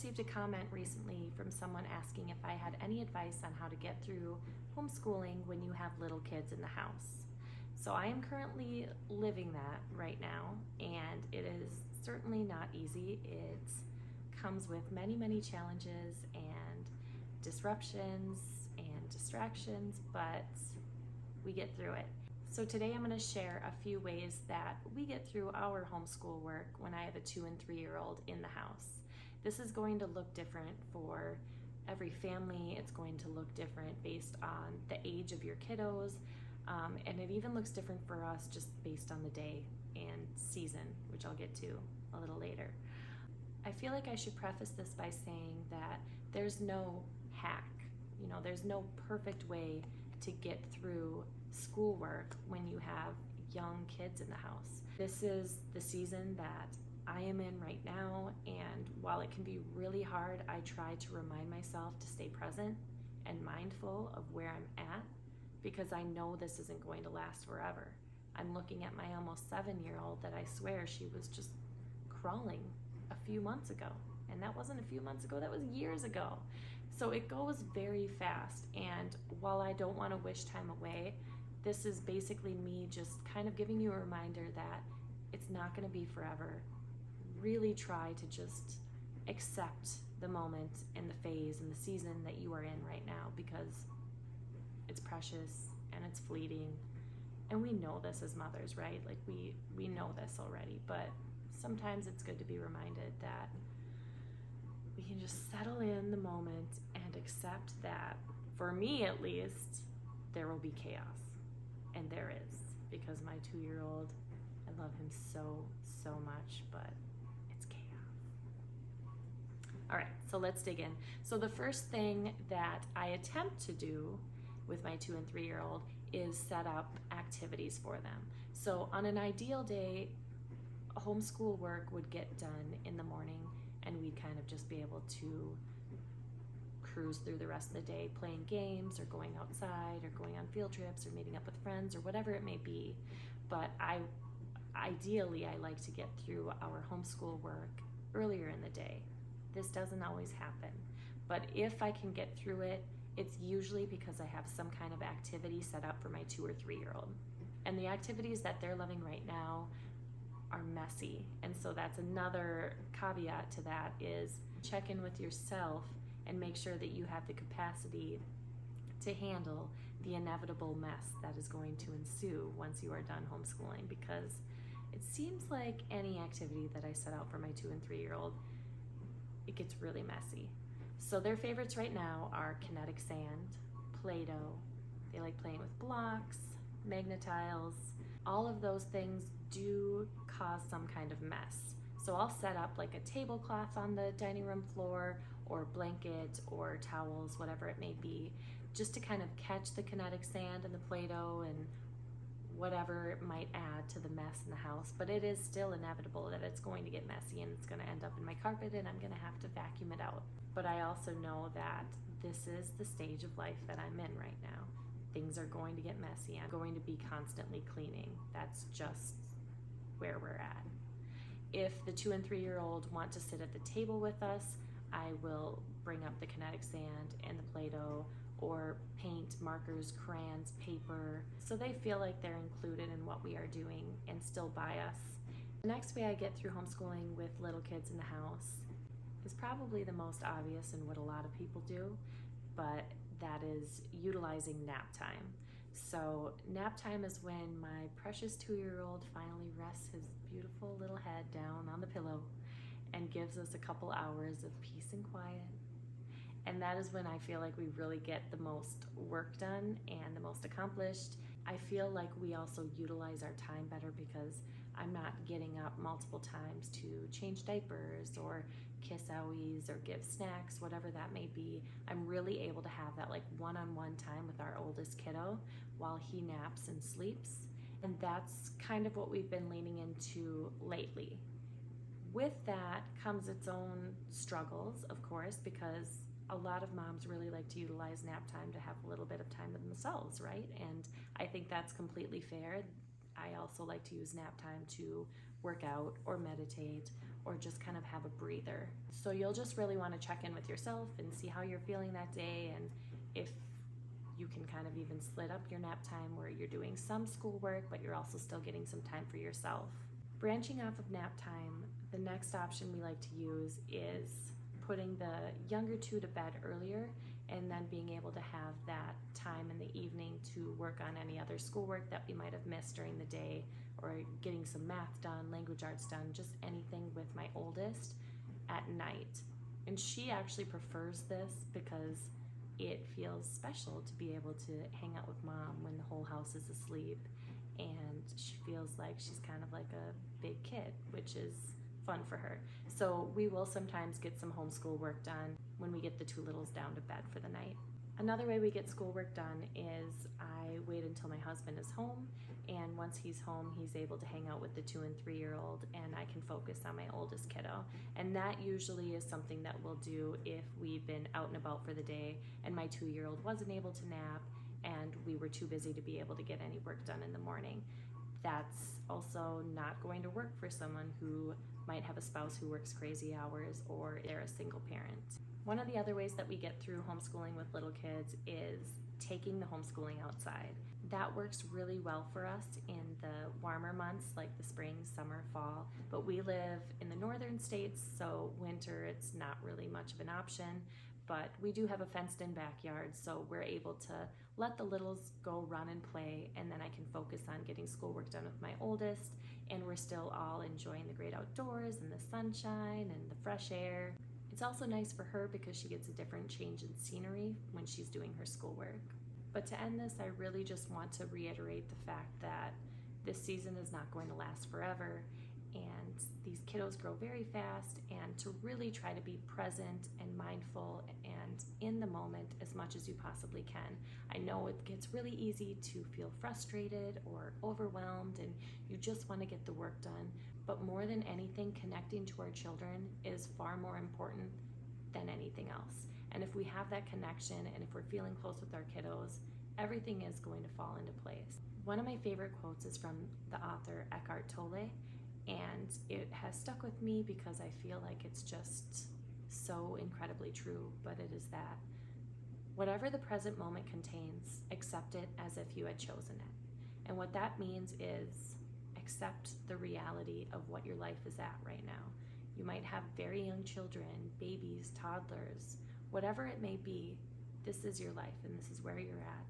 received a comment recently from someone asking if I had any advice on how to get through homeschooling when you have little kids in the house. So I am currently living that right now, and it is certainly not easy. It comes with many, many challenges and disruptions and distractions, but we get through it. So today I'm going to share a few ways that we get through our homeschool work when I have a 2 and 3-year-old in the house. This is going to look different for every family. It's going to look different based on the age of your kiddos, and it even looks different for us just based on the day and season, which I'll get to a little later. I feel like I should preface this by saying that there's no hack. There's no perfect way to get through schoolwork when you have young kids in the house. This is the season that I am in right now, and while it can be really hard, I try to remind myself to stay present and mindful of where I'm at, because I know this isn't going to last forever. I'm looking at my almost 7-year-old that I swear she was just crawling a few months ago, and that wasn't a few months ago, that was years ago. So it goes very fast, and while I don't want to wish time away, this is basically me just kind of giving you a reminder that it's not going to be forever. Really try to just accept the moment and the phase and the season that you are in right now, because it's precious and it's fleeting. And we know this as mothers, right? Like we know this already, but sometimes it's good to be reminded that we can just settle in the moment and accept that, for me at least, there will be chaos. And there is, because my 2-year-old, I love him so, so much, but it's chaos. All right, so let's dig in. So the first thing that I attempt to do with my 2 and 3-year-old is set up activities for them. So on an ideal day, homeschool work would get done in the morning, and we'd kind of just be able to cruise through the rest of the day playing games or going outside or going on field trips or meeting up with friends or whatever it may be. But ideally I like to get through our homeschool work earlier in the day. This doesn't always happen, but if I can get through it, it's usually because I have some kind of activity set up for my 2 or 3-year-old. And the activities that they're loving right now are messy. And so that's another caveat to that, is check in with yourself and make sure that you have the capacity to handle the inevitable mess that is going to ensue once you are done homeschooling, because it seems like any activity that I set out for my 2 and 3-year-old, it gets really messy. So their favorites right now are kinetic sand, Play-Doh. They like playing with blocks, Magnetiles. All of those things do cause some kind of mess. So I'll set up like a tablecloth on the dining room floor, or blanket or towels, whatever it may be, just to kind of catch the kinetic sand and the Play-Doh and whatever it might add to the mess in the house. But it is still inevitable that it's going to get messy, and it's going to end up in my carpet, and I'm going to have to vacuum it out. But I also know that this is the stage of life that I'm in right now. Things are going to get messy. I'm going to be constantly cleaning. That's just where we're at. If the 2 and 3-year-old want to sit at the table with us, I will bring up the kinetic sand and the Play-Doh, or paint, markers, crayons, paper, so they feel like they're included in what we are doing and still by us. The next way I get through homeschooling with little kids in the house is probably the most obvious and what a lot of people do, but that is utilizing nap time. So nap time is when my precious 2-year-old finally rests his beautiful little head down on the pillow and gives us a couple hours of peace and quiet. And that is when I feel like we really get the most work done and the most accomplished. I feel like we also utilize our time better, because I'm not getting up multiple times to change diapers or kiss owies or give snacks, whatever that may be. I'm really able to have that like one-on-one time with our oldest kiddo while he naps and sleeps. And that's kind of what we've been leaning into lately. With that comes its own struggles, of course, because a lot of moms really like to utilize nap time to have a little bit of time with themselves, right? And I think that's completely fair. I also like to use nap time to work out or meditate or just kind of have a breather. So you'll just really want to check in with yourself and see how you're feeling that day, and if you can kind of even split up your nap time where you're doing some schoolwork, but you're also still getting some time for yourself. Branching off of nap time, the next option we like to use is putting the younger two to bed earlier, and then being able to have that time in the evening to work on any other schoolwork that we might have missed during the day, or getting some math done, language arts done, just anything with my oldest at night. And she actually prefers this because it feels special to be able to hang out with mom when the whole house is asleep, and she feels like she's kind of like a big kid, which is fun for her. So we will sometimes get some homeschool work done when we get the two littles down to bed for the night. Another way we get schoolwork done is I wait until my husband is home, and once he's home, he's able to hang out with the 2 and 3-year-old, and I can focus on my oldest kiddo. And that usually is something that we'll do if we've been out and about for the day and my 2-year-old wasn't able to nap and we were too busy to be able to get any work done in the morning. That's also not going to work for someone who might have a spouse who works crazy hours, or they're a single parent. One of the other ways that we get through homeschooling with little kids is taking the homeschooling outside. That works really well for us in the warmer months like the spring, summer, fall, but we live in the northern states, so winter it's not really much of an option, but we do have a fenced-in backyard, so we're able to let the littles go run and play, and then I can focus on getting schoolwork done with my oldest, and we're still all enjoying the great outdoors and the sunshine and the fresh air. It's also nice for her because she gets a different change in scenery when she's doing her schoolwork. But to end this, I really just want to reiterate the fact that this season is not going to last forever, and these kiddos grow very fast, and to really try to be present and mindful and in the moment as much as you possibly can. I know it gets really easy to feel frustrated or overwhelmed, and you just want to get the work done, but more than anything, connecting to our children is far more important than anything else. And if we have that connection, and if we're feeling close with our kiddos, everything is going to fall into place. One of my favorite quotes is from the author Eckhart Tolle, and it has stuck with me because I feel like it's just so incredibly true, but it is that whatever the present moment contains, accept it as if you had chosen it. And what that means is accept the reality of what your life is at right now. You might have very young children, babies, toddlers, whatever it may be. This is your life, and this is where you're at.